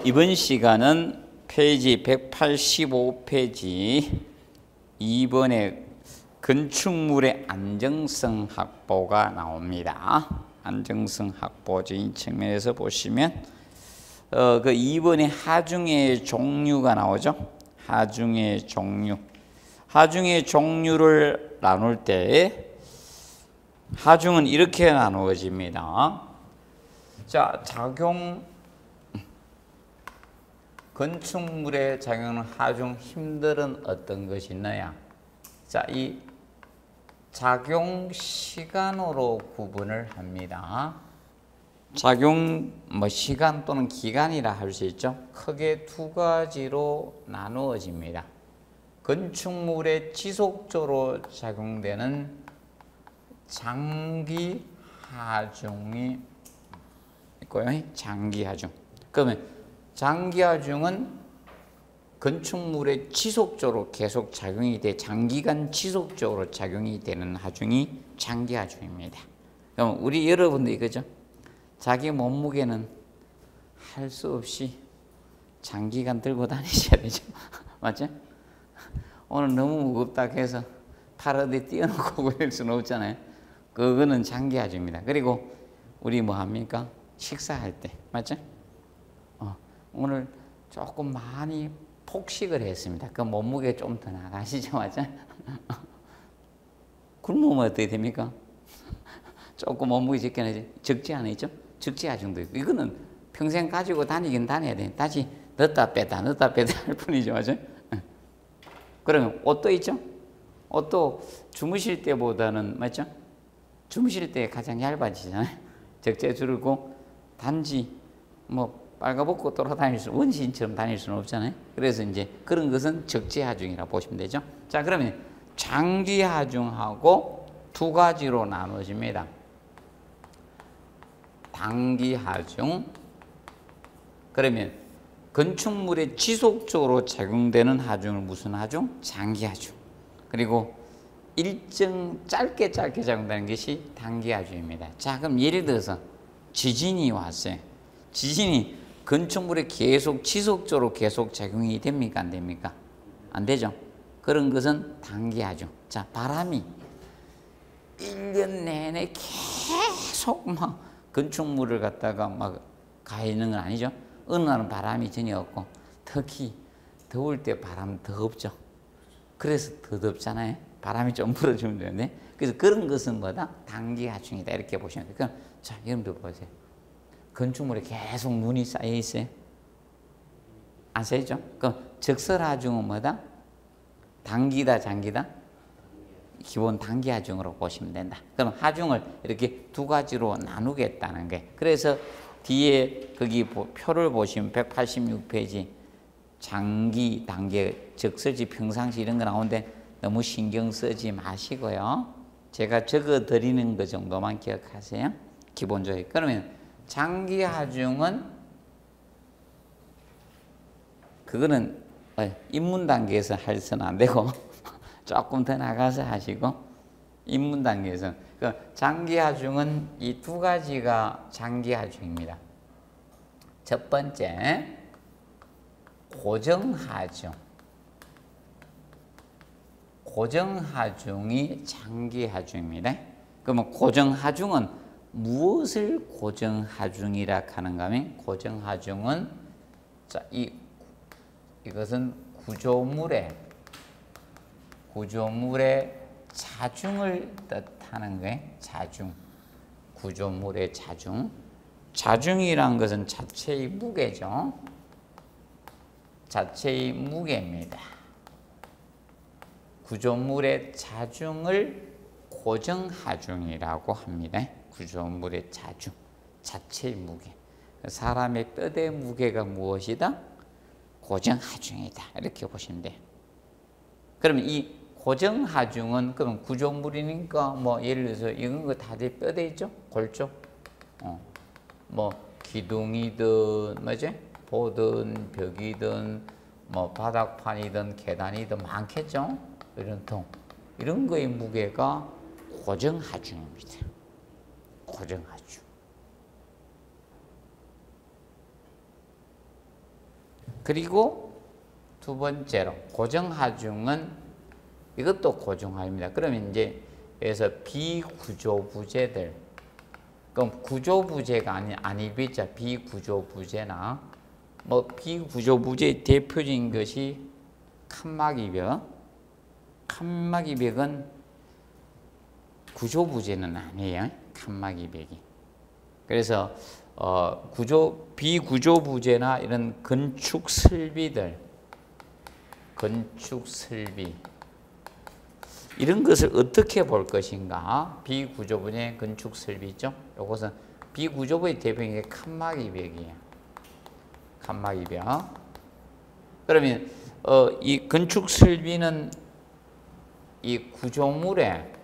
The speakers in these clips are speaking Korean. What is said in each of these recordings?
이번 시간은 페이지 185페이지 2번에 건축물의 안정성 확보가 나옵니다. 안정성 확보적인 측면에서 보시면 그 2번에 하중의 종류가 나오죠. 하중의 종류. 하중의 종류를 나눌 때 하중은 이렇게 나누어집니다. 자, 건축물에 작용하는 하중 힘들은 어떤 것이 있느냐? 자, 이 작용 시간으로 구분을 합니다. 작용 시간 또는 기간이라 할 수 있죠. 크게 두 가지로 나누어집니다. 건축물에 지속적으로 작용되는 장기 하중이 있고요. 장기 하중. 그러면 장기 하중은 건축물에 지속적으로 계속 작용이 돼 장기간 지속적으로 작용이 되는 하중이 장기 하중입니다. 그럼 우리 여러분도 이거죠. 자기 몸무게는 할 수 없이 장기간 들고 다니셔야 되죠. 맞죠? 오늘 너무 무겁다 해서 팔 어디 띄워놓고 그럴 수는 없잖아요. 그거는 장기 하중입니다. 그리고 우리 뭐 합니까? 식사할 때 맞죠? 오늘 조금 많이 폭식을 했습니다. 그 몸무게 좀 더 나가시죠, 맞죠? 굶으면 어떻게 됩니까? 조금 몸무게 적지 않았죠? 적지 하중도 있고 이거는 평생 가지고 다니긴 다녀야 돼. 다시 넣었다 뺐다 할 뿐이죠, 맞죠? 그러면 옷도 있죠? 옷도 주무실 때보다는 맞죠? 주무실 때 가장 얇아지잖아요. 적재 줄고 단지 빨가벗고 돌아다닐 수, 원시인처럼 다닐 수는 없잖아요. 그래서 이제 그런 것은 적재하중이라 보시면 되죠. 자, 그러면 장기하중하고 두 가지로 나눠집니다. 단기하중. 그러면 건축물에 지속적으로 작용되는 하중을 무슨 하중? 장기하중. 그리고 일정 짧게 작용되는 것이 단기하중입니다. 자, 그럼 예를 들어서 지진이 왔어요. 지진이 건축물에 계속 지속적으로 계속 작용이 됩니까? 안 됩니까? 안 되죠. 그런 것은 단기하중. 자, 바람이 1년 내내 계속 건축물을 갖다가 가 있는 건 아니죠. 어느 날은 바람이 전혀 없고 특히 더울 때 바람 더 없죠. 그래서 더 덥잖아요. 바람이 좀 불어주면 되는데 그래서 그런 것은 뭐다? 단기하중이다 이렇게 보시면 돼요. 그럼 자, 여러분들 보세요. 건축물에 계속 눈이 쌓여 있어요. 안 쌓이죠? 그럼 적설하중은 뭐다? 단기다, 장기다? 기본 단기하중으로 보시면 된다. 그럼 하중을 이렇게 두 가지로 나누겠다는 게. 그래서 뒤에 거기 표를 보시면 186페이지 장기, 단기, 적설지, 평상시 이런 거 나오는데 너무 신경 쓰지 마시고요. 제가 적어 드리는 것 정도만 기억하세요. 기본적으로. 그러면 장기 하중은 그거는 입문 단계에서 할수는 안 되고 조금 더 나가서 하시고 입문 단계에서 장기 하중은 이 두 가지가 장기 하중입니다. 첫 번째 고정 하중. 고정 하중이 장기 하중입니다. 그러면 고정 하중은 무엇을 고정하중이라 하는가 하면 고정하중은 자, 이것은 구조물의 자중을 뜻하는 거예요. 자중. 구조물의 자중. 자중이란 것은 자체의 무게죠. 자체의 무게입니다. 구조물의 자중을 고정하중이라고 합니다. 구조물의 자중, 자체의 무게. 사람의 뼈대 무게가 무엇이다? 고정하중이다. 이렇게 보시면 돼요. 그러면 이 고정하중은 그럼 구조물이니까 예를 들어서 이런 거 다들 뼈대 있죠? 골조. 기둥이든 뭐지? 보든 벽이든 바닥판이든 계단이든 많겠죠? 이런 거의 무게가 고정하중입니다. 고정하중. 그리고 두 번째로 고정하중은 이것도 고정하입니다. 그러면 이제 여기서 비구조부재들, 그럼 구조부재가 아니겠죠. 비구조부재나 뭐 비구조부재의 대표적인 것이 칸막이벽. 칸막이벽은 구조부재는 아니에요. 칸막이벽이. 그래서 비구조부재나 이런 건축설비들, 건축설비 이런 것을 어떻게 볼 것인가? 비구조부재 건축설비 있죠? 이것은 비구조부의 대표적인 게 칸막이벽이에요. 칸막이벽. 그러면 이 건축설비는 이 구조물에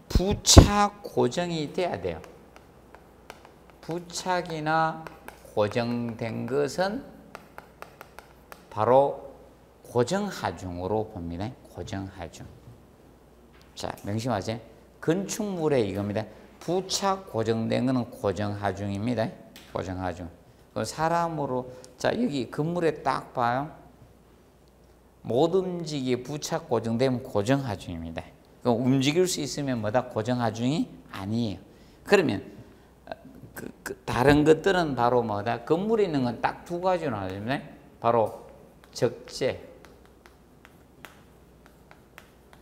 부착 고정이 돼야 돼요. 부착이나 고정된 것은 바로 고정하중으로 봅니다. 고정하중. 자, 명심하세요. 건축물에 이겁니다. 부착 고정된 것은 고정하중입니다. 고정하중. 그 사람으로, 자, 여기 건물에 딱 봐요. 못 움직이게 부착 고정되면 고정하중입니다. 움직일 수 있으면 뭐다? 고정하중이 아니에요. 그러면 다른 것들은 바로 뭐다? 건물에 있는 건 딱 두 가지로 나눠집니다. 바로 적재.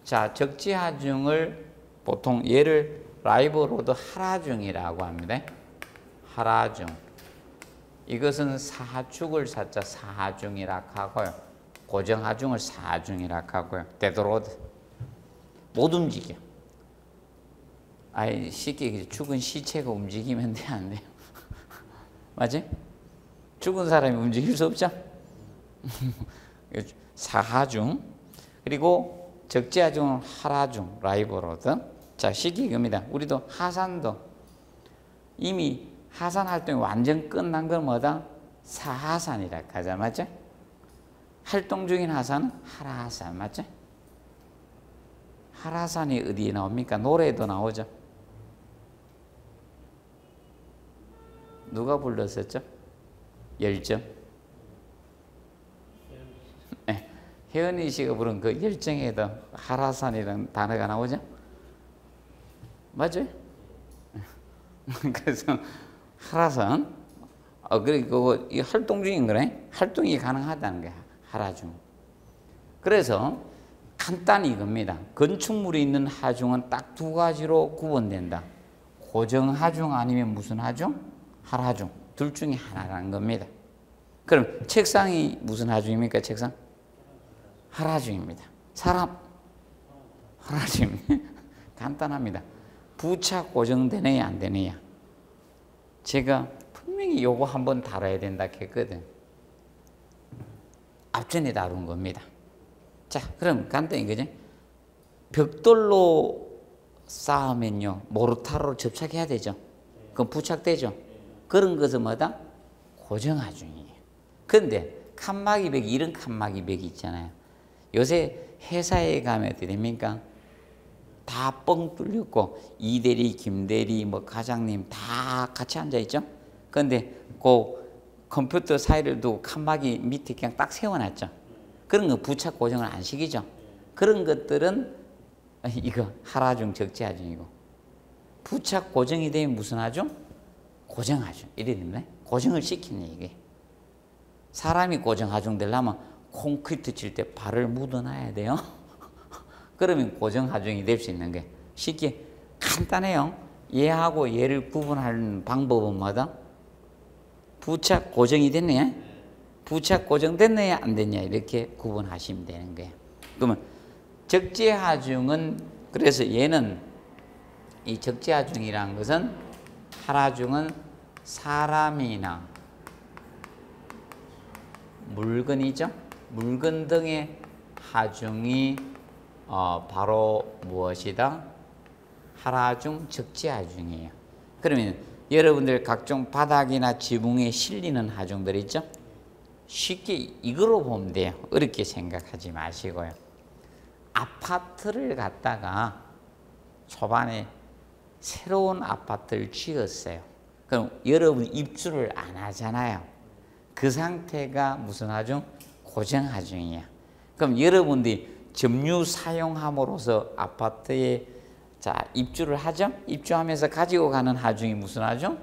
자, 적재하중을 보통 얘를 라이브로드 하라중이라고 합니다. 하라중. 이것은 사축을 사자 사중이라 하고요. 고정하중을 사중이라 하고요. 데드로드. 못 움직여. 아이, 쉽게 죽은 시체가 움직이면 돼, 안 돼요? 맞지? 죽은 사람이 움직일 수 없죠? 사하중. 그리고 적재하중은 하라중, 라이브로드. 자, 쉽게 이겁니다. 우리도 하산도 이미 하산 활동이 완전 끝난 건 뭐다? 사하산이라 하자, 맞죠? 활동 중인 하산은 하라하산, 맞죠? 하라산이 어디에 나옵니까? 노래에도 나오죠. 누가 불렀었죠? 열정. 네, 혜은이 씨가 부른 그 열정에도 하라산이라는 단어가 나오죠? 맞아요? 그래서 하라산. 그리고 이 활동 중인 거네. 활동이 가능하다는 거야. 하라중. 그래서 간단히 이겁니다. 건축물이 있는 하중은 딱 두 가지로 구분된다. 고정하중 아니면 무슨 하중? 하라중. 둘 중에 하나라는 겁니다. 그럼 책상이 무슨 하중입니까? 책상? 하라중입니다. 사람? 하라중입니다. 간단합니다. 부착 고정되느냐 안 되느냐. 제가 분명히 요거 한번 다뤄야 된다 했거든. 앞전에 다룬 겁니다. 자, 그럼 간단히 그죠? 벽돌로 쌓으면요 모르타르로 접착해야 되죠. 그럼 부착되죠. 그런 것은 뭐다? 고정하중이에요. 그런데 칸막이벽, 이런 칸막이벽이 있잖아요. 요새 회사에 가면 어떻게 됩니까? 다 뻥 뚫렸고 이대리, 김대리, 뭐 과장님 다 같이 앉아 있죠. 그런데 그 컴퓨터 사이를 두고 칸막이 밑에 그냥 딱 세워놨죠. 그런 거 부착 고정을 안 시키죠. 그런 것들은 이거 하라중, 적재하중이고, 부착 고정이 되면 무슨 하중? 고정하중. 이래 됩니다. 고정을 시키네 이게. 사람이 고정하중 되려면 콘크리트 칠 때 발을 묻어놔야 돼요. 그러면 고정하중이 될 수 있는 게 쉽게 간단해요. 얘하고 얘를 구분하는 방법은 뭐다? 부착 고정이 됐느냐? 부착 고정됐느냐 안 됐냐 이렇게 구분하시면 되는 거예요. 그러면 적재하중은, 그래서 얘는 이 적재하중이라는 것은, 하라중은 사람이나 물건이죠. 물건 등의 하중이 바로 무엇이다? 하라중, 적재하중이에요. 그러면 여러분들 각종 바닥이나 지붕에 실리는 하중들 있죠? 쉽게 이거로 보면 돼요. 어렵게 생각하지 마시고요. 아파트를 갖다가 초반에 새로운 아파트를 지었어요. 그럼 여러분 입주를 안 하잖아요. 그 상태가 무슨 하중? 고정하중이야. 그럼 여러분들이 점유 사용함으로써 아파트에 자 입주를 하죠? 입주하면서 가지고 가는 하중이 무슨 하중?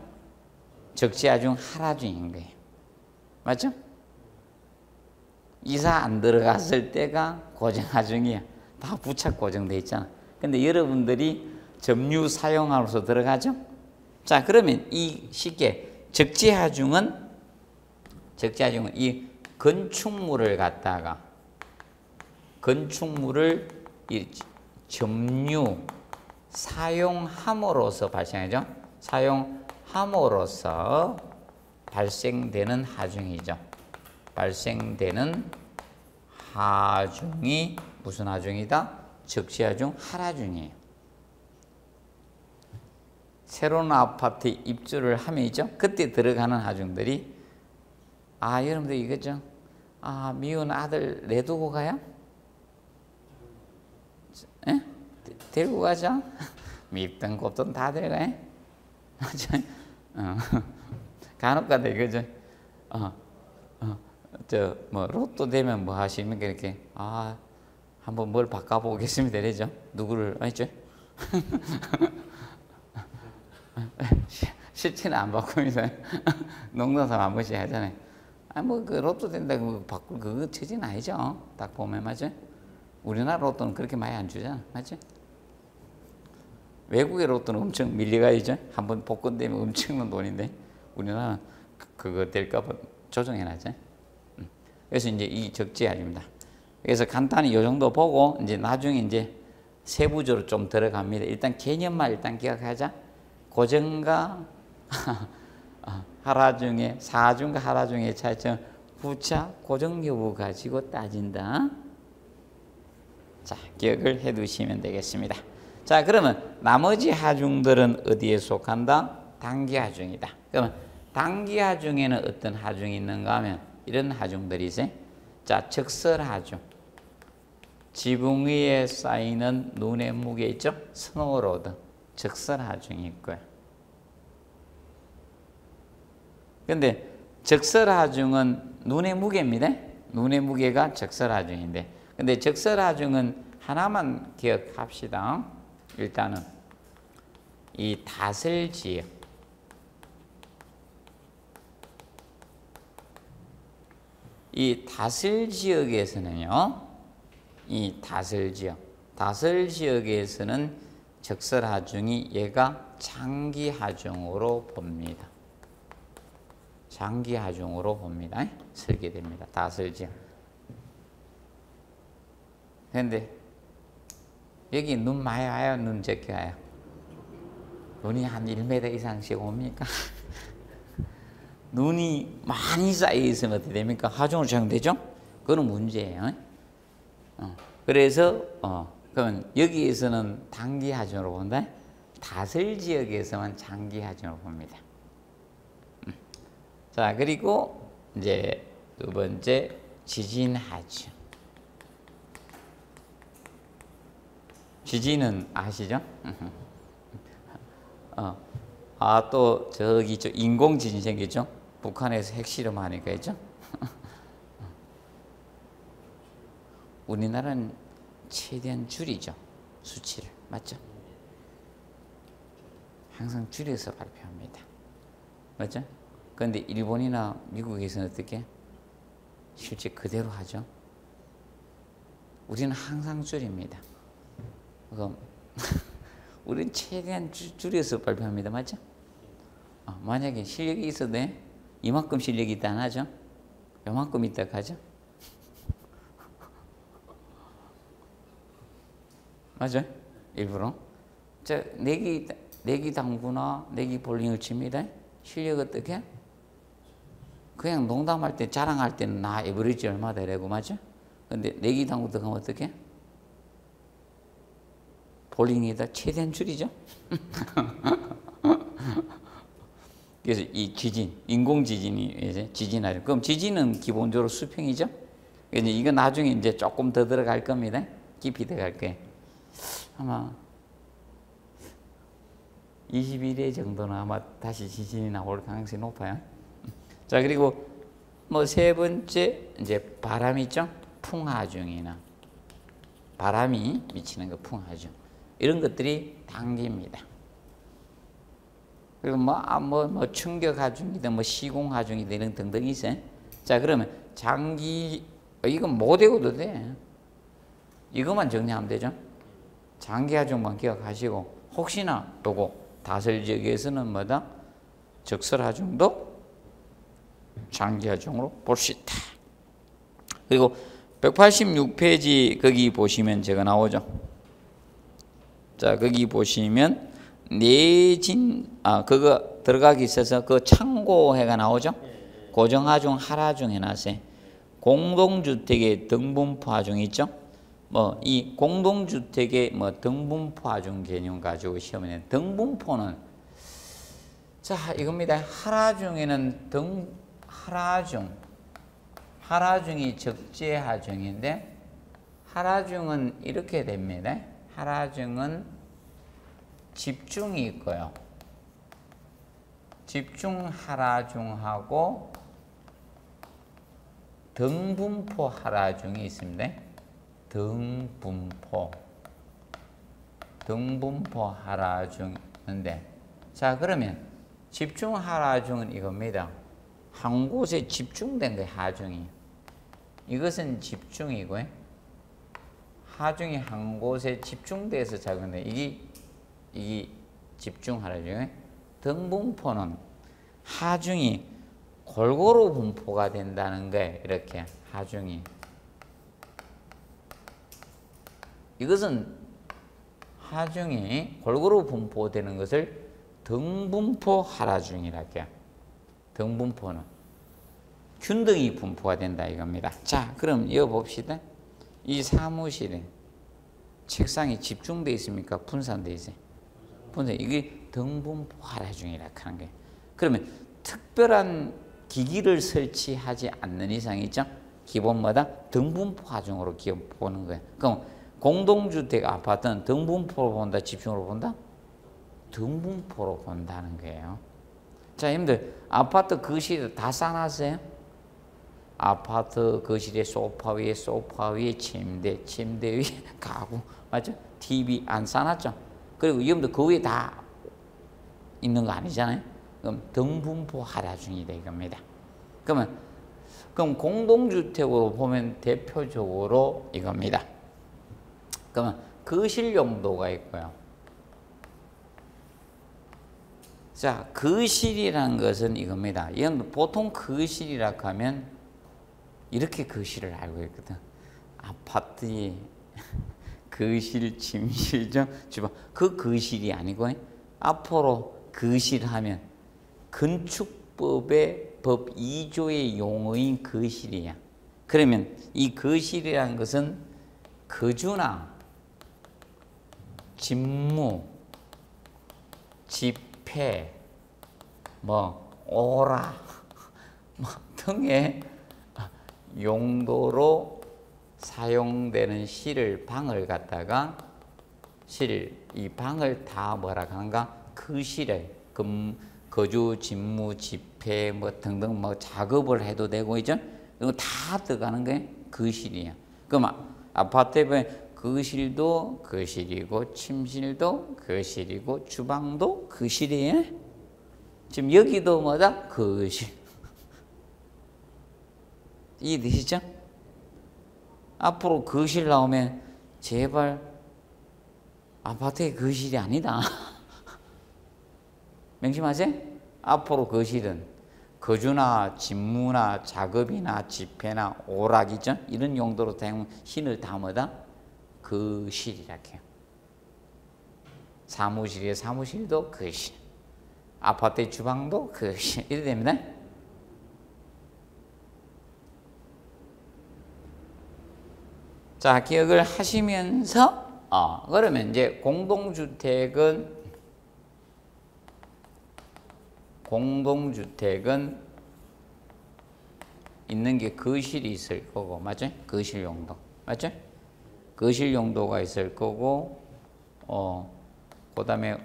적재하중, 할하중인 거예요. 맞죠? 이사 안 들어갔을 때가 고정하중이야. 다 부착 고정돼 있잖아. 근데 여러분들이 점유 사용함으로써 들어가죠? 자, 그러면 이 쉽게 적재하중은 이 건축물을 갖다가 건축물을 점유 사용함으로써 발생하죠. 사용함으로써 발생되는 하중이죠. 발생되는 하중이 무슨 하중이다? 적재하중, 할하중이에요. 새로운 아파트에 입주를 하면이죠. 그때 들어가는 하중들이 여러분들 이거죠. 미운 아들 내두고 가요? 에? 데리고 가자. 밉든 곱든 다 데려가요. 간혹가다 이거죠. 로또 되면 뭐 하십니까? 이렇게 한번 뭘 바꿔보겠습니다. 이러죠. 누구를 알죠? 실제는 안 바꿉니다. 농담삼 한 번씩 하잖아요. 그 로또 된다고 바꿀 그거 처지는 아니죠. 딱 보면 맞죠? 우리나라 로또는 그렇게 많이 안 주잖아. 맞죠? 외국의 로또는 엄청 밀려가야죠. 한번 복권되면 엄청난 돈인데 우리나라는 그거 될까봐 조정해놨죠. 그래서 이제 이 적재하중입니다. 그래서 간단히 이 정도 보고 이제 나중에 이제 세부적으로 좀 들어갑니다. 일단 개념만 일단 기억하자. 고정과 할하중의 사중과 할하중의 차이점 부착 고정 여부 가지고 따진다. 자, 기억을 해 두시면 되겠습니다. 자, 그러면 나머지 하중들은 어디에 속한다? 단기 하중이다. 그러면 단기 하중에는 어떤 하중이 있는가 하면 이런 하중들이 있어요. 자, 적설하중. 지붕 위에 쌓이는 눈의 무게 있죠? 스노우로드. 적설하중이 있고요. 근데 적설하중은 눈의 무게입니다. 눈의 무게가 적설하중인데, 근데 적설하중은 하나만 기억합시다. 일단은 이 다설지역, 이 다설지역에서는요, 이 다설지역에서는 적설하중이 얘가 장기하중으로 봅니다. 장기하중으로 봅니다. 설계됩니다. 다설지역. 그런데 여기 눈 많이 와요? 눈 적게 와요? 눈이 한 1m 이상씩 옵니까? 눈이 많이 쌓여 있으면 어떻게 됩니까? 하중으로 작용되죠? 그거는 문제예요. 그래서 그러면 여기에서는 단기 하중으로 본다. 다설 지역에서만 장기 하중으로 봅니다. 자, 그리고 이제 두 번째 지진 하중. 지진은 아시죠? 또 저기 인공 지진 생기죠? 북한에서 핵실험 하니까 있죠? 우리나라는 최대한 줄이죠. 수치를. 맞죠? 항상 줄여서 발표합니다. 맞죠? 그런데 일본이나 미국에서는 어떻게? 실제 그대로 하죠. 우리는 항상 줄입니다. 그럼 우리는 최대한 줄여서 발표합니다. 맞죠? 만약에 실력이 있어도 이만큼 실력이 있다 안 하죠? 요만큼 있다 하죠? 맞아요? 일부러. 내기 당구나 내기 볼링을 칩니다. 실력 어떻게? 그냥 농담할 때 자랑할 때는 나 에버리지 얼마다 이러고 맞죠? 근데 내기 당구 들어가면 어떻게? 볼링에다 최대한 줄이죠. 그래서 이 지진, 인공 지진이 이제 지진하죠. 그럼 지진은 기본적으로 수평이죠. 그래서 이거 나중에 이제 조금 더 들어갈 겁니다. 깊이 들어갈 거예요. 아마 21회 정도는 아마 다시 지진이 나올 가능성이 높아요. 자, 그리고 뭐 세 번째 이제 바람 있죠? 풍하중이나 바람이 미치는 거 풍하중 이런 것들이 당깁니다. 그리고 뭐 충격하중이든 뭐 시공하중이든 이런 등등이 있어요. 자 그러면 장기 이건 못 외워도 돼. 이것만 정리하면 되죠. 장기하중만 기억하시고 혹시나 요거 다설지역에서는 뭐다? 적설하중도 장기하중으로 볼 수 있다. 그리고 186페이지 거기 보시면 제가 나오죠. 자 거기 보시면 그거 들어가기 있어서 그 참고해가 나오죠. 고정하중, 하라중 해놨어요. 공동주택의 등분포하중 있죠. 뭐 이 공동주택의 뭐 등분포하중 개념 가지고 시험에 낸 등분포는 자 이겁니다. 하라중에는 하라중이 적재하중인데 하라중은 이렇게 됩니다. 하라중은 집중이 있고요. 집중 하라중하고 등분포 하라중이 있습니다. 등분포 하라중인데 자 그러면 집중 하라중은 이겁니다. 한 곳에 집중된 거예요. 하중이 이것은 집중이고요. 하중이 한 곳에 집중돼서 작은데 이게 집중 하라중이에요. 등분포는 하중이 골고루 분포가 된다는 거예요. 이렇게 하중이 이것은 하중이 골고루 분포되는 것을 등분포 하라중이라고 해요. 등분포는 균등히 분포가 된다 이겁니다. 자 그럼 이어 봅시다. 이 사무실에 책상이 집중되어 있습니까? 분산되어 있어요? 분산. 이게 등분포 하라중이라고 하는 거예요. 그러면 특별한 기기를 설치하지 않는 이상 있죠? 기본마다 등분포 하중으로 보는 거예요. 그럼 공동주택 아파트는 등분포로 본다, 집중으로 본다? 등분포로 본다는 거예요. 자, 여러분들 아파트 거실에 다 쌓아놨어요? 아파트 거실에 소파 위에 침대 위에 가구 맞죠? TV 안 쌓아놨죠? 그리고 여러분들 그 위에 다 있는 거 아니잖아요? 그럼 등분포 하라중이다 이겁니다. 그럼 공동주택으로 보면 대표적으로 이겁니다. 그러면 거실 용도가 있고요. 자, 거실이라는 것은 이겁니다. 이건 보통 거실이라고 하면 이렇게 거실을 알고 있거든. 아파트에 거실, 침실점, 주방 그 거실이 아니고 앞으로 거실하면 건축법의 법 2조의 용어인 거실이야. 그러면 이 거실이라는 것은 거주나 집무, 집회, 오라 등의 용도로 사용되는 방을 갖다가 이 방을 다 뭐라고 하는가? 거실에 거주, 집무, 집회 등등 작업을 해도 되고 있죠. 이거 다 들어가는 게 거실이야. 그럼 아파트에 보면 거실도 거실이고 침실도 거실이고 주방도 거실이에요. 지금 여기도 뭐다? 거실. 이해되시죠? 앞으로 거실 나오면 제발 아파트의 거실이 아니다. 명심하세요? 앞으로 거실은 거주나 집무나 작업이나 집회나 오락이죠? 이런 용도로 사용 신을 다 뭐다? 거실이라고 해요. 사무실의 사무실도 거실, 아파트의 주방도 거실 이래 됩니다. 자, 기억을 하시면서 그러면 이제 공동주택은 있는 게 거실이 있을 거고, 맞죠? 거실 용도, 맞죠? 거실 용도가 있을 거고, 그 다음에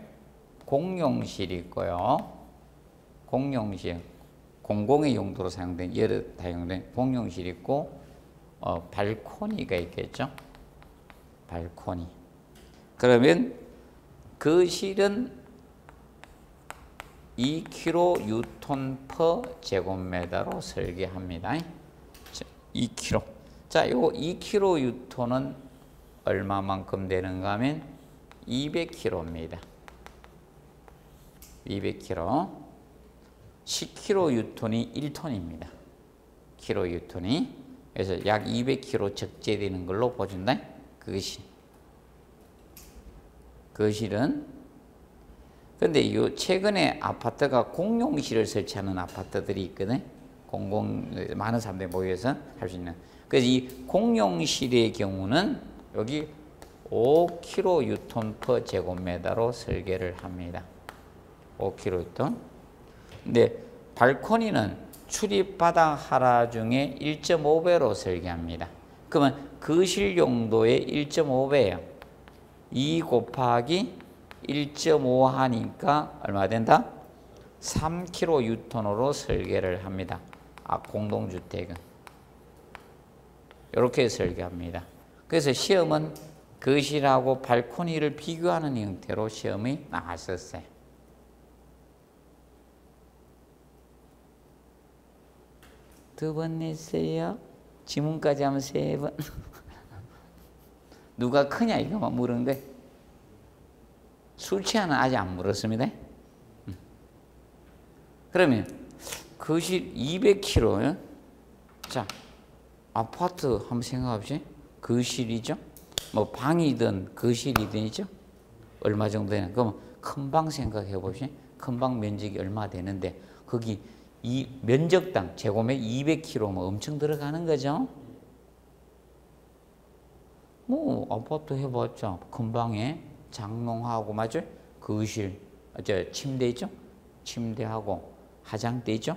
공용실이 있고요. 공용실. 공공의 용도로 사용된 여러 다용된 공용실이 있고 발코니가 있겠죠. 발코니. 그러면 거실은 2kN per 제곱미터로 설계합니다. 2kg. 자, 요 2kN은 얼마만큼 되는가 하면 200kg입니다. 200kg. 10kN이 1톤입니다. kN이. 그래서 약 200kg 적재되는 걸로 보준다. 그것이. 거실은 근데 요 최근에 아파트가 공용실을 설치하는 아파트들이 있거든. 많은 사람들이 모여서 할 수 있는. 그래서 이 공용실의 경우는 여기 5kN per 제곱미터로 설계를 합니다. 5kN. 근데 발코니는 출입바닥 하나중에 1.5배로 설계합니다. 그러면 거실 용도의 1.5배예요. 2 곱하기 1.5 하니까 얼마 된다? 3kN으로 설계를 합니다. 공동주택은. 이렇게 설계합니다. 그래서 시험은 거실하고 발코니를 비교하는 형태로 시험이 나왔었어요. 두 번 냈어요. 지문까지 하면 3번. 누가 크냐 이거만 물은데 술 취하는 아직 안 물었습니다. 그러면 거실 200kg. 자, 아파트 한번 생각해보시. 거실이죠. 뭐 방이든 거실이든이죠. 얼마 정도 되는? 그럼 큰 방 생각해 보시. 큰 방 면적이 얼마 되는데 거기 이 면적당 제곱미터 200kg면 엄청 들어가는 거죠. 뭐 아파트 해봤자 큰 방에 장롱하고 맞죠? 거실, 침대 있죠? 침대하고 화장대 있죠?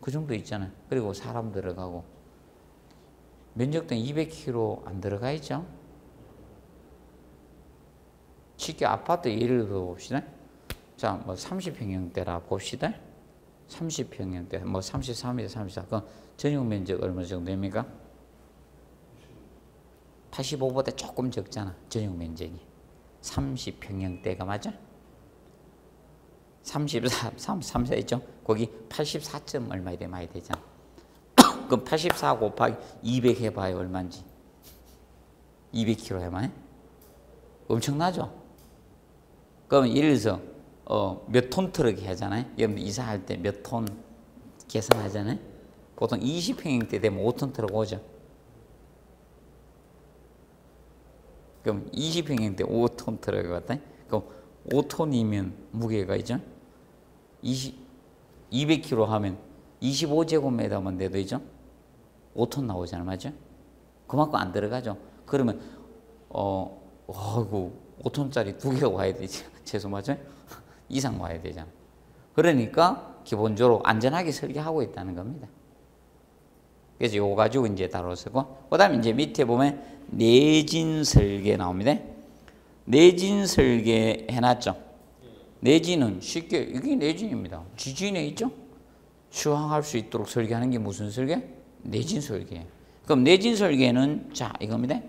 그 정도 있잖아요. 그리고 사람 들어가고 면적당 200kg 안 들어가 있죠? 쉽게 아파트 예를 들어 봅시다. 자, 뭐 30평형대라 봅시다. 30평형대, 뭐 33m, 34. 그럼 전용 면적 얼마 정도 됩니까? 85보다 조금 적잖아. 전용 면적이. 30평형대가 맞아? 34 있죠? 거기 84점 얼마 돼 많이 되잖아. 그럼 84 곱하기 200 해봐요. 얼마인지. 200kg 해봐요. 엄청나죠? 그러면 예를 들어서 몇 톤 트럭이 하잖아요. 여러분 이사할 때 몇 톤 계산하잖아요. 보통 20평형대 되면 5톤 트럭 오죠. 그럼 20평형대 5톤 트럭이 왔다. 그럼 5톤이면 무게가 있죠. 200kg 하면 25제곱미터만 돼도 있죠. 5톤 나오잖아요. 맞죠? 그만큼 안 들어가죠. 그러면 아이고 5톤짜리 2개가 와야 되지. 최소 맞죠? 이상 와야 되잖아. 그러니까 기본적으로 안전하게 설계하고 있다는 겁니다. 그래서 이거 가지고 이제 다뤘고, 그다음에 이제 밑에 보면 내진 설계 나옵니다. 내진 설계 해놨죠. 내진은 쉽게 이게 내진입니다. 지진에 있죠. 수항할 수 있도록 설계하는 게 무슨 설계? 내진 설계. 그럼 내진 설계는 자 이겁니다.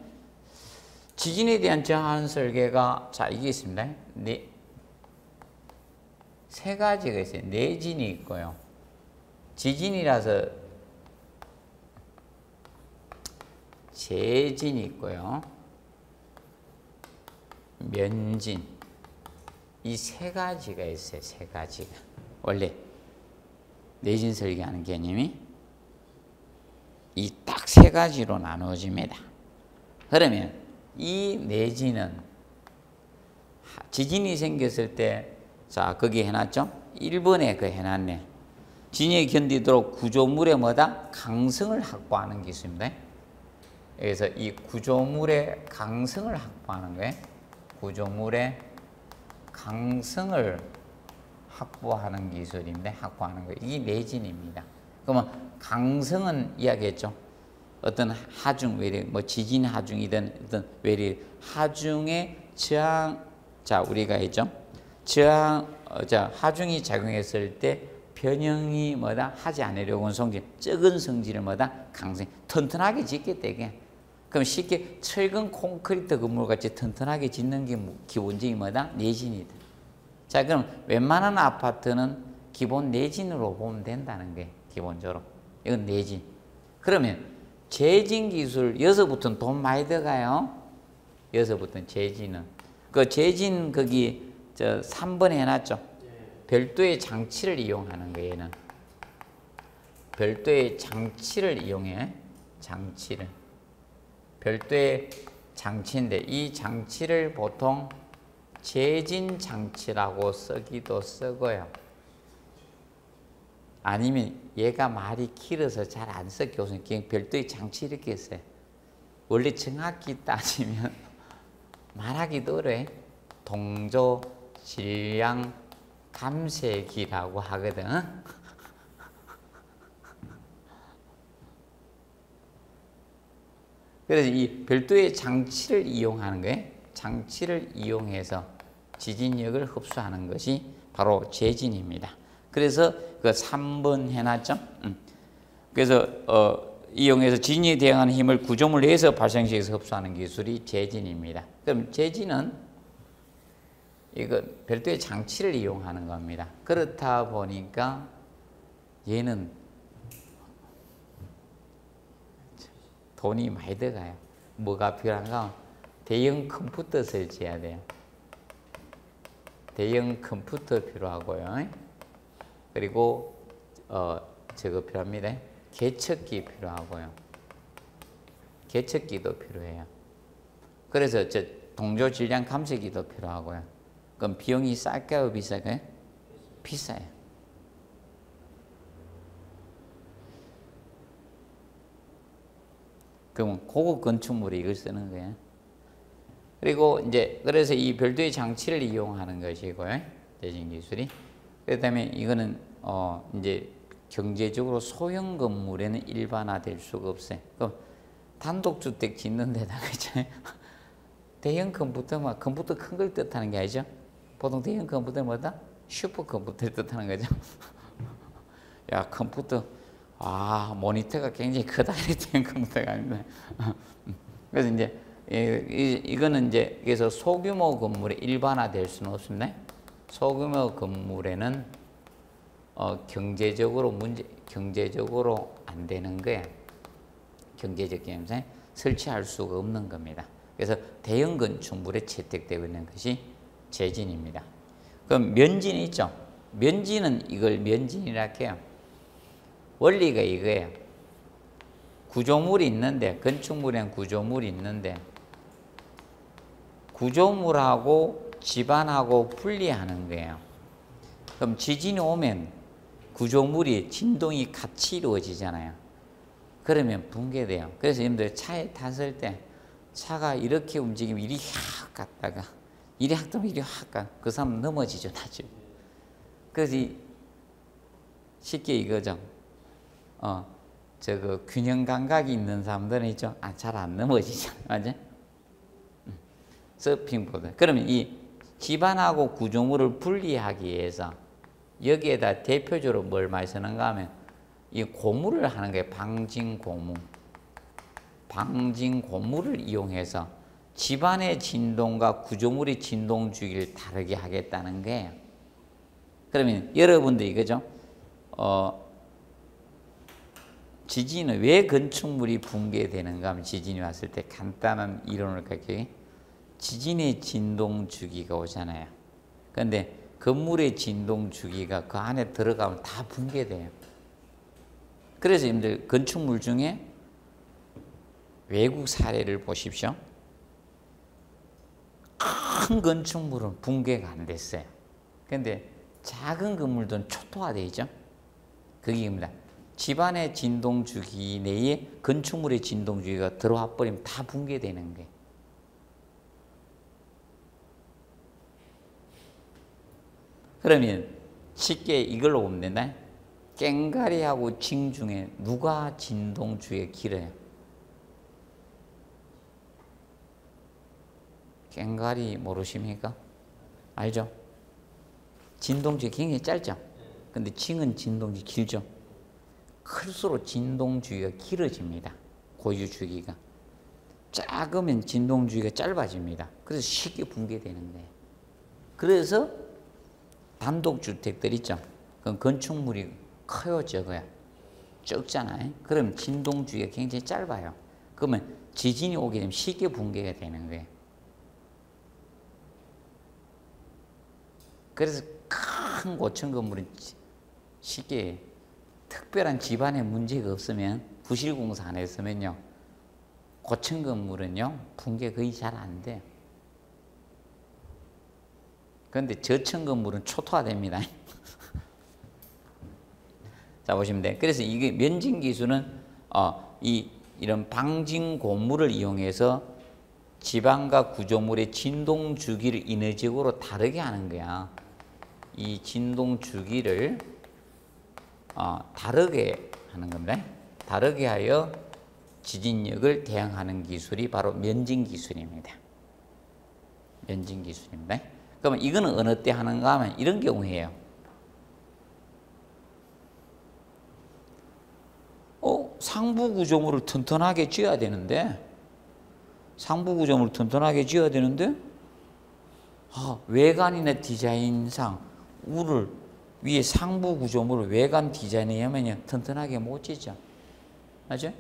지진에 대한 저항 설계가 자 이게 있습니다. 세 가지가 있어요. 내진이 있고요. 지진이라서 재진이 있고요. 면진. 이 세 가지가 있어요. 세 가지가. 원래 내진 설계하는 개념이 이 딱 세 가지로 나누어집니다. 그러면 이 내진은 지진이 생겼을 때 자, 거기 해놨죠? 1번에 그 해놨네. 진에 견디도록 구조물의 뭐다? 강성을 확보하는 게 있습니다. 그래서 이 구조물의 강성을 확보하는 거예요. 구조물의 강성을 확보하는 기술인데, 확보하는 거예요. 이게 내진입니다. 그러면 강성은 이야기했죠. 어떤 하중, 외리, 뭐 지진 하중이든 어떤 외리 하중의 저항, 자, 우리가 했죠. 저항, 하중이 작용했을 때 변형이 뭐다 하지 않으려고 하는 성질, 적은 성질을 뭐다 강성, 튼튼하게 짓겠다 이게. 그럼 쉽게 철근 콘크리트 건물 같이 튼튼하게 짓는 게 기본적인 뭐다 내진이다. 자, 그럼 웬만한 아파트는 기본 내진으로 보면 된다는 게 기본적으로. 이건 내진. 그러면 재진 기술 여기서부터는 돈 많이 들어가요. 여기서부터는 재진은 그 재진 거기 저 3번 해놨죠. 별도의 장치를 이용하는 거예요. 얘는 별도의 장치를 이용해. 장치를 별도의 장치인데 이 장치를 보통 재진 장치라고 쓰기도 쓰고요. 아니면 얘가 말이 길어서 잘 안 써 교수님 그냥 별도의 장치 이렇게 써요. 원래 정확히 따지면 말하기도 어려워. 동조 질량 감쇄기라고 하거든. 그래서 이 별도의 장치를 이용하는 거예요. 장치를 이용해서 지진력을 흡수하는 것이 바로 재진입니다. 그래서 그 3번 해놨죠. 그래서 이용해서 지진에 대응하는 힘을 구조물 내에서 발생시켜서 흡수하는 기술이 재진입니다. 그럼 재진은 이거 별도의 장치를 이용하는 겁니다. 그렇다 보니까 얘는 돈이 많이 들어가요. 뭐가 필요한가? 대형 컴퓨터 설치해야 돼요. 대형 컴퓨터 필요하고요. 그리고 저거 필요합니다. 개척기 필요하고요. 개척기도 필요해요. 그래서 저 동조 질량 감쇄기도 필요하고요. 그럼 비용이 쌀까요, 비쌀까요? 비싸요. 그러면 고급 건축물이 이걸 쓰는 거예요. 그리고 이제 그래서 이 별도의 장치를 이용하는 것이고요. 재진 기술이. 그다음에 이거는 이제 경제적으로 소형 건물에는 일반화될 수가 없어요. 그럼 단독주택 짓는 데다가 이제 대형 컴퓨터만 컴퓨터 큰 걸 뜻하는 게 아니죠. 보통 대형 컴퓨터는 뭐다? 슈퍼 컴퓨터를 뜻하는 거죠. 야, 컴퓨터 모니터가 굉장히 크다 이랬던 컴퓨터가 아닙니다. 그래서 이제 이거는 이제 그래서 소규모 건물에 일반화될 수는 없습니다. 소규모 건물에는 경제적으로 안 되는 거야. 경제적 경험상 설치할 수가 없는 겁니다. 그래서 대형 건축물에 채택되고 있는 것이 재진입니다. 그럼 면진이 있죠. 면진은 이걸 면진이라 해요. 원리가 이거예요. 구조물이 있는데 건축물엔 구조물이 있는데 구조물하고 집안하고 분리하는 거예요. 그럼 지진이 오면 구조물이 진동이 같이 이루어지잖아요. 그러면 붕괴돼요. 그래서 여러분들 차에 탔을 때 차가 이렇게 움직이면 이리 확 갔다가 이리 확 가면 이리 확 가. 그 사람 넘어지죠, 나중에. 그래서 쉽게 이거죠. 저거 균형 감각이 있는 사람들은 있죠. 잘 안 넘어지죠, 맞죠? 서핑보드. 그러면 이 집안하고 구조물을 분리하기 위해서 여기에다 대표적으로 뭘 많이 쓰는가 하면 이 고무를 하는 거예요. 방진고무. 방진고무를 이용해서 집안의 진동과 구조물의 진동 주기를 다르게 하겠다는 거예요. 그러면 여러분들 이거죠. 지진은 왜 건축물이 붕괴되는가 하면 지진이 왔을 때 간단한 이론을 갈게요. 지진의 진동 주기가 오잖아요. 그런데 건물의 진동 주기가 그 안에 들어가면 다 붕괴돼요. 그래서 여러분들 건축물 중에 외국 사례를 보십시오. 큰 건축물은 붕괴가 안 됐어요. 그런데 작은 건물들은 초토화되어 있죠. 그게 입니다. 집안의 진동 주기 내에 건축물의 진동 주기가 들어와 버리면 다 붕괴되는 거예요. 그러면 쉽게 이걸로 보면 된다. 깽가리하고 징 중에 누가 진동 주기가 길어요? 깽가리 모르십니까? 알죠? 진동 주기 굉장히 짧죠? 근데 층은 진동주기 길죠. 클수록 진동주기가 길어집니다. 고유 주기가. 작으면 진동주기가 짧아집니다. 그래서 쉽게 붕괴되는 거예요. 그래서 단독주택들 있죠. 그럼 건축물이 커요, 적어요? 적잖아요. 그럼 진동주기가 굉장히 짧아요. 그러면 지진이 오게 되면 쉽게 붕괴가 되는 거예요. 그래서 큰 고층 건물은 쉽게 특별한 집안에 문제가 없으면 부실공사 안 했으면요 고층 건물은요 붕괴 거의 잘 안 돼요. 그런데 저층 건물은 초토화됩니다. 자 보시면 돼. 그래서 이게 면진 기술은 이런 방진 고무를 이용해서 지방과 구조물의 진동 주기를 인위적으로 다르게 하는 거야. 이 진동 주기를 다르게 하는 겁니다. 다르게 하여 지진력을 대항하는 기술이 바로 면진 기술입니다. 면진 기술입니다. 그러면 이거는 어느 때 하는가 하면 이런 경우에요. 상부 구조물을 튼튼하게 지어야 되는데 외관이나 디자인상 우를 위에 상부 구조물을 외관 디자인에 하면 튼튼하게 못 지죠. 맞죠?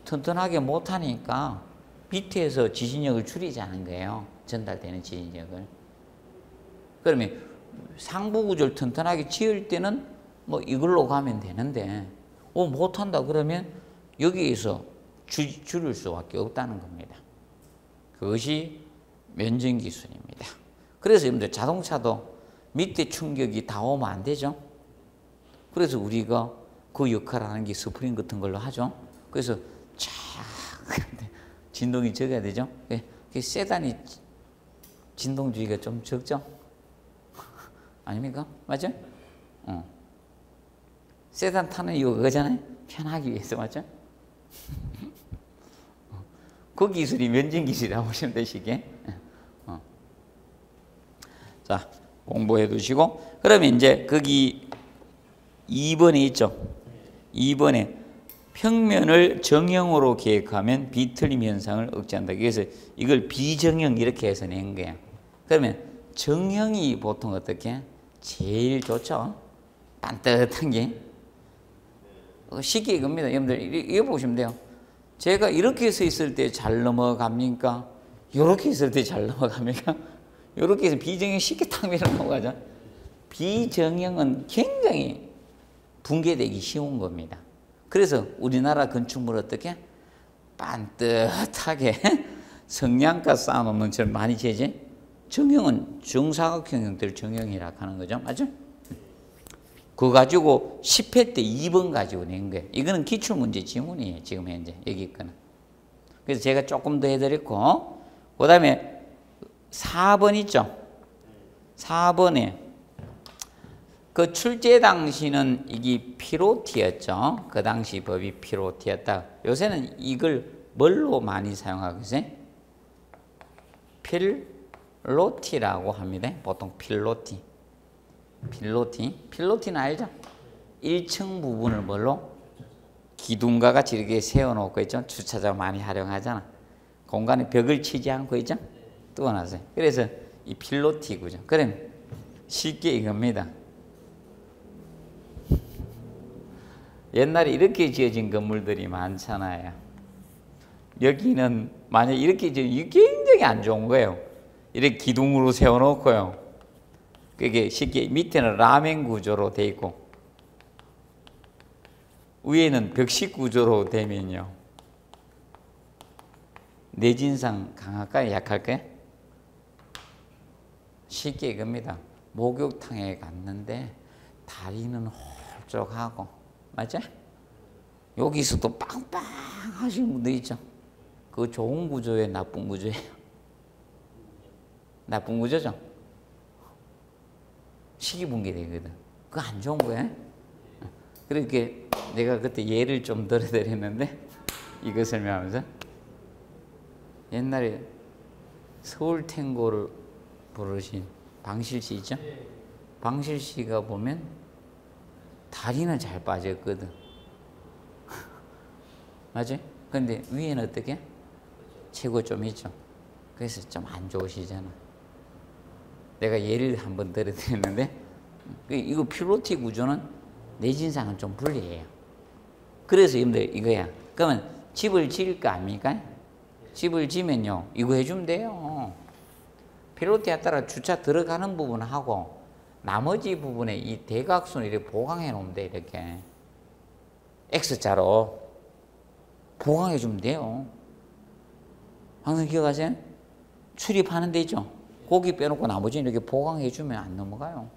튼튼하게 못 하니까 밑에서 지진력을 줄이자는 거예요. 전달되는 지진력을. 그러면 상부 구조를 튼튼하게 지을 때는 뭐 이걸로 가면 되는데 못한다 그러면 여기에서 줄일 수밖에 없다는 겁니다. 그것이 면진 기술입니다. 그래서 여러분들 자동차도 밑에 충격이 다 오면 안 되죠. 그래서 우리가 그 역할을 하는 게 스프링 같은 걸로 하죠. 그래서 쫙 진동이 적어야 되죠. 세단이 진동주기가 좀 적죠. 아닙니까? 맞죠? 세단 타는 이유가 그거잖아요. 편하기 위해서. 맞죠? 그 기술이 면진 기술이라고 보시면 되시게. 자, 공부해 두시고. 그러면 이제 거기 2번에 있죠. 2번에 평면을 정형으로 계획하면 비틀림 현상을 억제한다. 그래서 이걸 비정형 이렇게 해서 낸 거야. 그러면 정형이 보통 어떻게? 제일 좋죠. 반듯한 게. 쉽게 이겁니다. 여러분들 이거 보시면 돼요. 제가 이렇게 서 있을 때 잘 넘어갑니까? 이렇게 있을 때 잘 넘어갑니까? 이렇게 해서 비정형 쉽게 탁 밀어 넘어가죠. 비정형은 굉장히 붕괴되기 쉬운 겁니다. 그래서 우리나라 건축물 어떻게? 반듯하게 성냥가 쌓아놓는 것처럼 많이 지어지? 정형은 정사각형 형태를 정형이라고 하는 거죠. 맞죠? 그거 가지고 10회 때 2번 가지고 낸 거예요. 이거는 기출문제 지문이에요. 지금 현재 여기 거는. 그래서 제가 조금 더 해드렸고 그 다음에 4번 있죠. 4번에 그 출제 당시는 이게 피로티였죠. 그 당시 법이 피로티였다. 요새는 이걸 뭘로 많이 사용하고 있어요? 필로티라고 합니다. 보통 필로티. 필로티는 알죠? 1층 부분을 뭘로? 기둥과 같이 이렇게 세워놓고 있죠. 주차장 많이 활용하잖아. 공간에 벽을 치지 않고 있죠. 뚫어놨어요. 그래서 이 필로티구죠. 그럼 쉽게 이겁니다. 옛날에 이렇게 지어진 건물들이 많잖아요. 여기는 만약 이렇게 지어진 굉장히 안 좋은 거예요. 이렇게 기둥으로 세워놓고요. 그게 쉽게 밑에는 라멘 구조로 돼 있고 위에는 벽식 구조로 되면요. 내진상 강할까요? 약할까요? 쉽게 이겁니다. 목욕탕에 갔는데 다리는 홀쭉하고 맞죠? 여기서도 빵빵 하시는 분들 있죠. 그거 좋은 구조예요? 나쁜 구조예요? 나쁜 구조죠? 식이붕괴되거든. 그거 안 좋은 거야. 그렇게 내가 그때 예를 좀 들어드렸는데 이거 설명하면서 옛날에 서울 탱고를 부르신 방실씨 있죠? 방실씨가 보면 다리는 잘 빠졌거든. 맞지? 근데 위에는 어떻게? 최고 좀 있죠. 그래서 좀 안 좋으시잖아. 내가 예를 한번 들어드렸는데 이거 필로티 구조는 뇌진상은 좀 불리해요. 그래서 여러분들 이거야. 그러면 집을 지을 거 아닙니까? 집을 지면요 이거 해주면 돼요. 필로티에 따라 주차 들어가는 부분하고 나머지 부분에 이 대각선을 이렇게 보강해 놓으면 돼. 이렇게 X자로 보강해 주면 돼요. 항상 기억하세요. 출입하는 데 있죠. 고기 빼놓고 나머지는 이렇게 보강해 주면 안 넘어가요.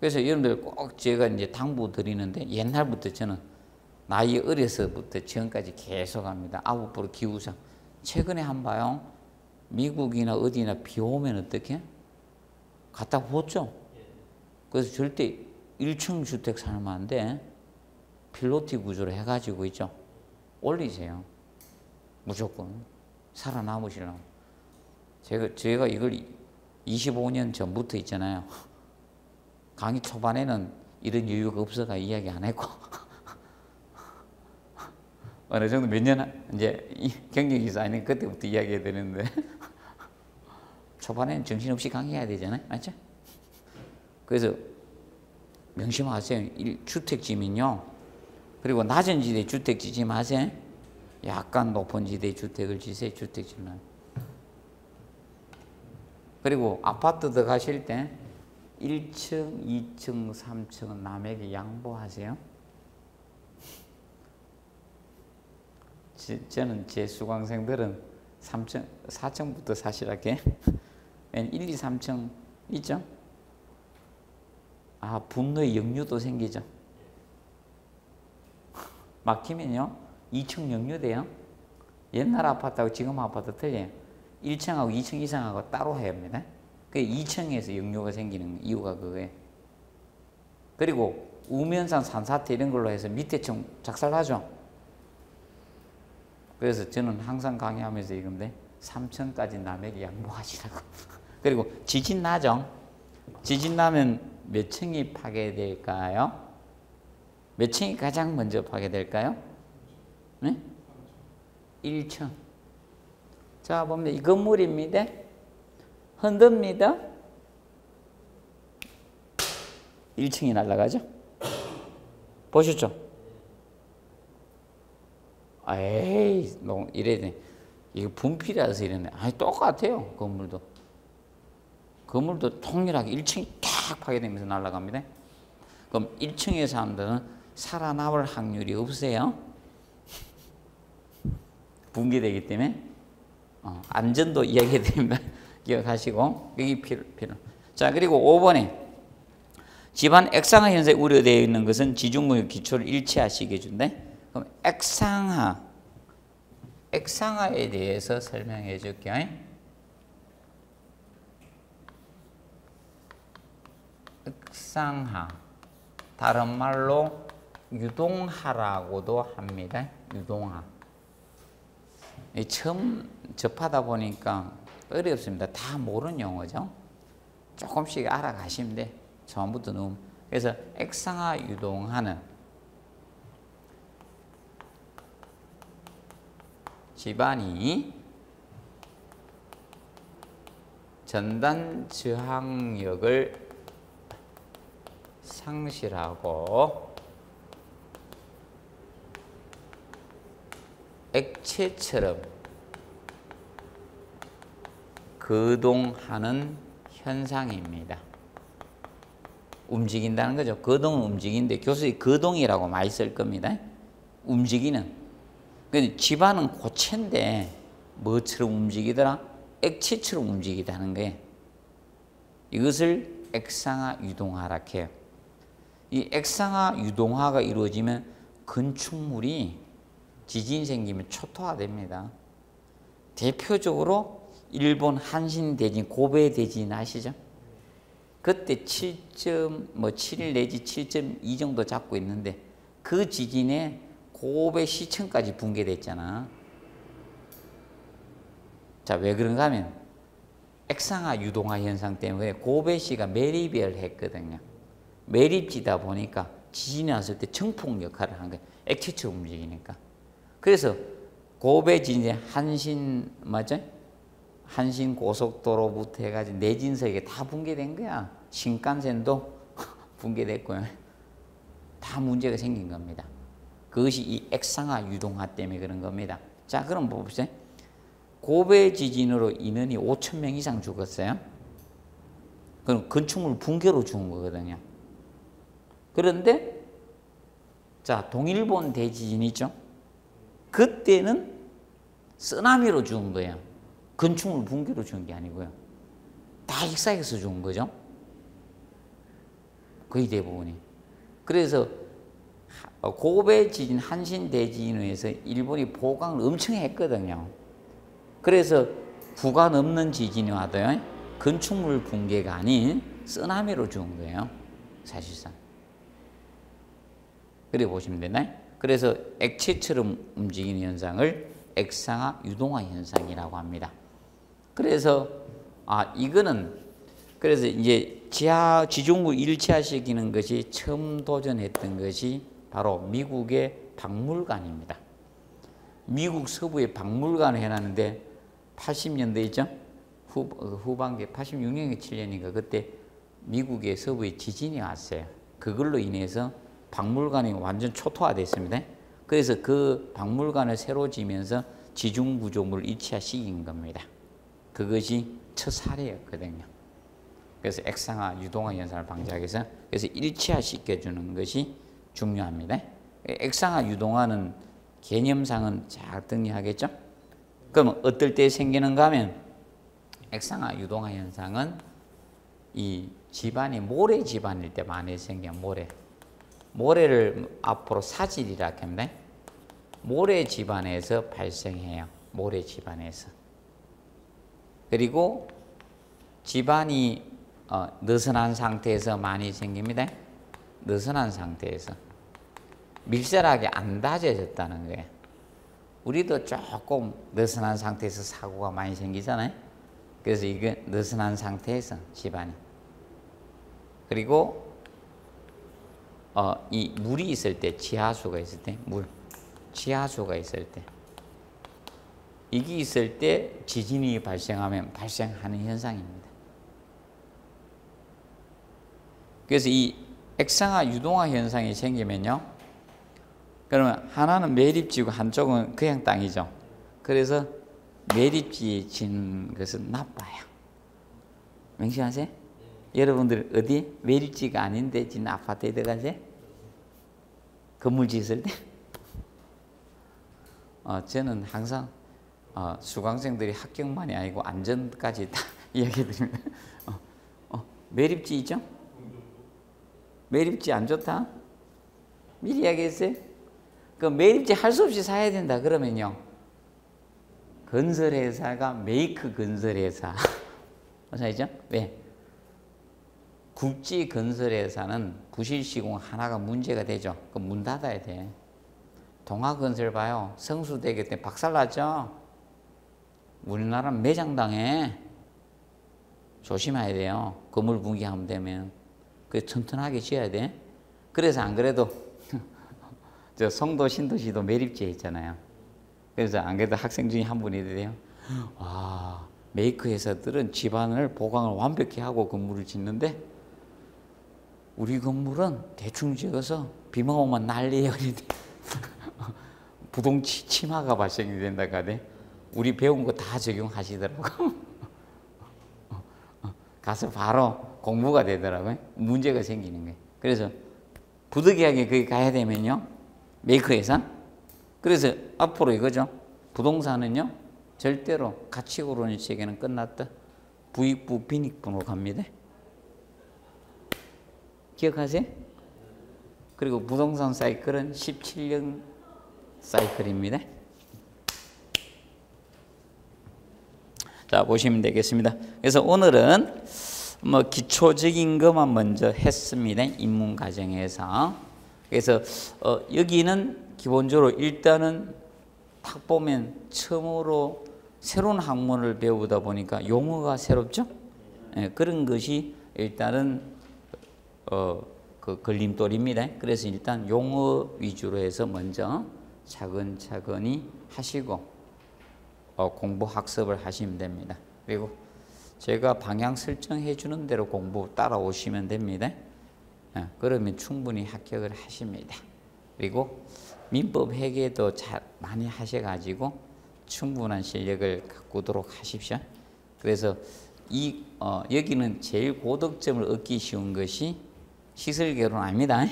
그래서 여러분들 꼭 제가 이제 당부 드리는데 옛날부터 저는 나이 어려서부터 지금까지 계속 합니다. 아웃도어 기후상. 최근에 한 봐요. 미국이나 어디나 비 오면 어떻게? 갖다 보죠. 그래서 절대 1층 주택 살면 안 돼. 필로티 구조로 해가지고 있죠. 올리세요. 무조건. 살아남으시려고. 제가 이걸 25년 전부터 있잖아요. 강의 초반에는 이런 여유가 없어가 이야기 안 했고 어느 정도 몇 년 이제 경력이 쌓이는 그때부터 이야기해야 되는데 초반에는 정신없이 강의해야 되잖아요. 맞죠? 그래서 명심하세요. 주택 지면요. 그리고 낮은 지대 주택 지지 마세요. 약간 높은 지대 주택을 지세요. 주택 지면. 그리고 아파트 들어가실 때 1층, 2층, 3층은 남에게 양보하세요. 저는 제 수강생들은 3층, 4층부터 사시라게 1, 2, 3층 있죠? 분노의 역류도 생기죠. 막히면요 2층 역류돼요. 옛날 아파트하고 지금 아파트 틀려요. 1층하고 2층 이상하고 따로 해야 합니다. 그 2층에서 역류가 생기는 이유가 그거예요. 그리고 우면산 산사태 이런 걸로 해서 밑에 층 작살나죠. 그래서 저는 항상 강의하면서 이건데 3층까지 남에게 양보하시라고. 그리고 지진 나죠. 지진 나면 몇 층이 파괴될까요? 몇 층이 가장 먼저 파괴될까요? 네? 1층. 자, 보면 이 건물입니다. 흔듭니다. 1층이 날아가죠. 보셨죠? 에이, 이래야 돼. 이거 분필이라서 이러네. 아니, 똑같아요. 건물도 통일하게 1층이 탁 파괴되면서 날아갑니다. 그럼 1층의 사람들은 살아남을 확률이 없어요. 붕괴되기 때문에. 안전도 이야기해야 됩니다. 기억하시고 여기 필요. 자, 그리고 5번에 집안 액상화 현상이 우려되어 있는 것은 지중무의 기초를 일치하시게 준대. 그럼 액상화에 대해서 설명해 줄게요. 액상화, 다른 말로 유동화라고도 합니다. 유동화. 처음 접하다 보니까 어렵습니다. 다 모르는 용어죠. 조금씩 알아가시면 돼. 처음부터 너무. 그래서 액상화 유동화는 집안이 전단 저항력을 상실하고 액체처럼 거동하는 현상입니다. 움직인다는 거죠. 거동은 움직이는데 교수님 거동이라고 많이 쓸 겁니다. 움직이는. 근데 집안은 고체인데 뭐처럼 움직이더라? 액체처럼 움직이다는 거예요. 이것을 액상화 유동화라 해요. 이 액상화 유동화가 이루어지면 건축물이 지진이 생기면 초토화됩니다. 대표적으로 일본 한신 대진, 고베 대진 아시죠? 그때 7.7 내지 7.2 정도 잡고 있는데 그 지진에 고베 시청까지 붕괴됐잖아. 자, 왜 그런가 하면 액상화 유동화 현상 때문에 고베시가 매립을 했거든요. 매립지다 보니까 지진이 왔을 때 정폭 역할을 하는 거예요. 액체처럼 움직이니까. 그래서 고베 지진의 한신 맞죠? 한신 고속도로부터 해가지고 내진석이 다 붕괴된 거야. 신칸센도 붕괴됐고요. 다 문제가 생긴 겁니다. 그것이 이 액상화 유동화 때문에 그런 겁니다. 자, 그럼 봅시다. 고베 지진으로 인원이 5,000명 이상 죽었어요. 그럼 건축물 붕괴로 죽은 거거든요. 그런데 자, 동일본 대지진이죠. 그때는 쓰나미로 죽은 거예요. 건축물 붕괴로 죽은 게 아니고요. 다 익사해서 죽은 거죠. 거의 대부분이. 그래서 고베 지진, 한신 대지진에 의해서 일본이 보강을 엄청 했거든요. 그래서 구가 넘는 지진이 와도요, 건축물 붕괴가 아닌 쓰나미로 죽은 거예요. 사실상. 그래 보시면 되나요? 그래서 액체처럼 움직이는 현상을 액상화 유동화 현상이라고 합니다. 그래서 이거는 그래서 이제 지중구 1차시키는 것이 처음 도전했던 것이 바로 미국의 박물관입니다. 미국 서부에 박물관을 해놨는데 80년대이죠? 후반기 86년인가 7년인가 그때 미국의 서부에 지진이 왔어요. 그걸로 인해서 박물관이 완전 초토화됐습니다. 그래서 그 박물관을 새로 지면서 지중구조물을 2차시킨 겁니다. 그것이 첫 사례였거든요. 그래서 액상화, 유동화 현상을 방지하기 위해서 그래서 1차시켜주는 것이 중요합니다. 액상화, 유동화는 개념상은 잘 정리하겠죠? 그럼 어떨 때 생기는가 하면 액상화, 유동화 현상은 이 집안이 모래 집안일 때 많이 생겨요. 모래를 앞으로 사질이라 합니다. 모래 집안에서 발생해요. 모래 집안에서. 그리고 집안이 느슨한 상태에서 많이 생깁니다. 느슨한 상태에서. 밀실하게 안 다져졌다는 거예요. 우리도 조금 느슨한 상태에서 사고가 많이 생기잖아요. 그래서 이게 느슨한 상태에서 집안이. 그리고 이 물이 있을 때, 지하수가 있을 때, 지하수가 있을 때, 이게 있을 때 지진이 발생하면 발생하는 현상입니다. 그래서 이 액상화, 유동화 현상이 생기면요, 그러면 하나는 매립지고 한쪽은 그냥 땅이죠. 그래서 매립지에 지는 것은 나빠요. 명심하세요? 여러분들 어디 매립지가 아닌데 지는 아파트에 들어가세요? 건물 짓을 때? 저는 항상 수강생들이 합격만이 아니고 안전까지 다 이야기 드립니다. 매립지 있죠? 매립지 안 좋다? 미리 이야기했어요? 그 매립지 할 수 없이 사야 된다 그러면요, 건설회사가 메이크 건설회사 아시죠? 왜? 국지 건설회사는 부실 시공 하나가 문제가 되죠. 그럼 문 닫아야 돼. 동아건설 봐요. 성수대교 때 박살났죠? 우리나라는 매장당해. 조심해야 돼요. 건물 붕괴하면 되면. 그래서 튼튼하게 지어야 돼. 그래서 안 그래도 저 송도 신도시도 매립지에 있잖아요. 그래서 안 그래도 학생 중에 한 분이 이래요. 와, 메이크 회사들은 집안을 보강을 완벽히 하고 건물을 짓는데 우리 건물은 대충 지어서 비만 오면 난리예요. 부동 침하가 발생이 된다 가대. 우리 배운 거 다 적용하시더라고. 가서 바로 공부가 되더라고요. 문제가 생기는 거예요. 그래서 부득이하게 거기 가야 되면요, 메이크 회사. 그래서 앞으로 이거죠. 부동산은요, 절대로 가치고론의 세계는 끝났다. 부익부, 빈익부로 갑니다. 기억하세요? 그리고 부동산 사이클은 17년 사이클입니다. 자, 보시면 되겠습니다. 그래서 오늘은 뭐 기초적인 것만 먼저 했습니다. 입문 과정에서. 그래서 여기는 기본적으로 일단은 딱 보면 처음으로 새로운 학문을 배우다 보니까 용어가 새롭죠? 예, 그런 것이 일단은 그 걸림돌입니다. 그래서 일단 용어 위주로 해서 먼저 차근차근히 하시고 공부 학습을 하시면 됩니다. 그리고 제가 방향 설정해 주는 대로 공부 따라오시면 됩니다. 그러면 충분히 합격을 하십니다. 그리고 민법 회계도 많이 하셔가지고 충분한 실력을 가꾸도록 하십시오. 그래서 여기는 제일 고득점을 얻기 쉬운 것이 시설개론 아닙니다.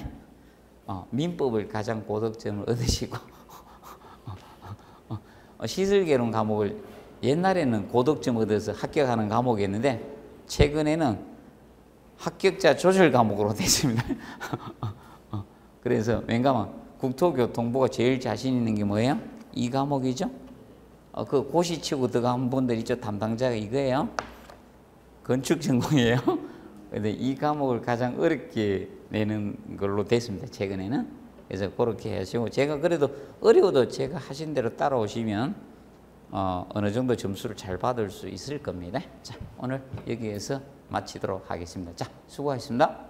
민법을 가장 고득점을 얻으시고 시설개론 과목을 옛날에는 고득점 얻어서 합격하는 과목이었는데 최근에는 합격자 조절 과목으로 됐습니다. 그래서 왠가면 국토교통부가 제일 자신 있는 게 뭐예요? 이 과목이죠. 그 고시 치고 들어간 분들 있죠. 담당자가 이거예요. 건축 전공이에요. 근데 이 과목을 가장 어렵게 내는 걸로 됐습니다. 최근에는. 그래서 그렇게 하시고 제가 그래도 어려워도 제가 하신 대로 따라오시면 어느 정도 점수를 잘 받을 수 있을 겁니다. 자, 오늘 여기에서 마치도록 하겠습니다. 자, 수고하셨습니다.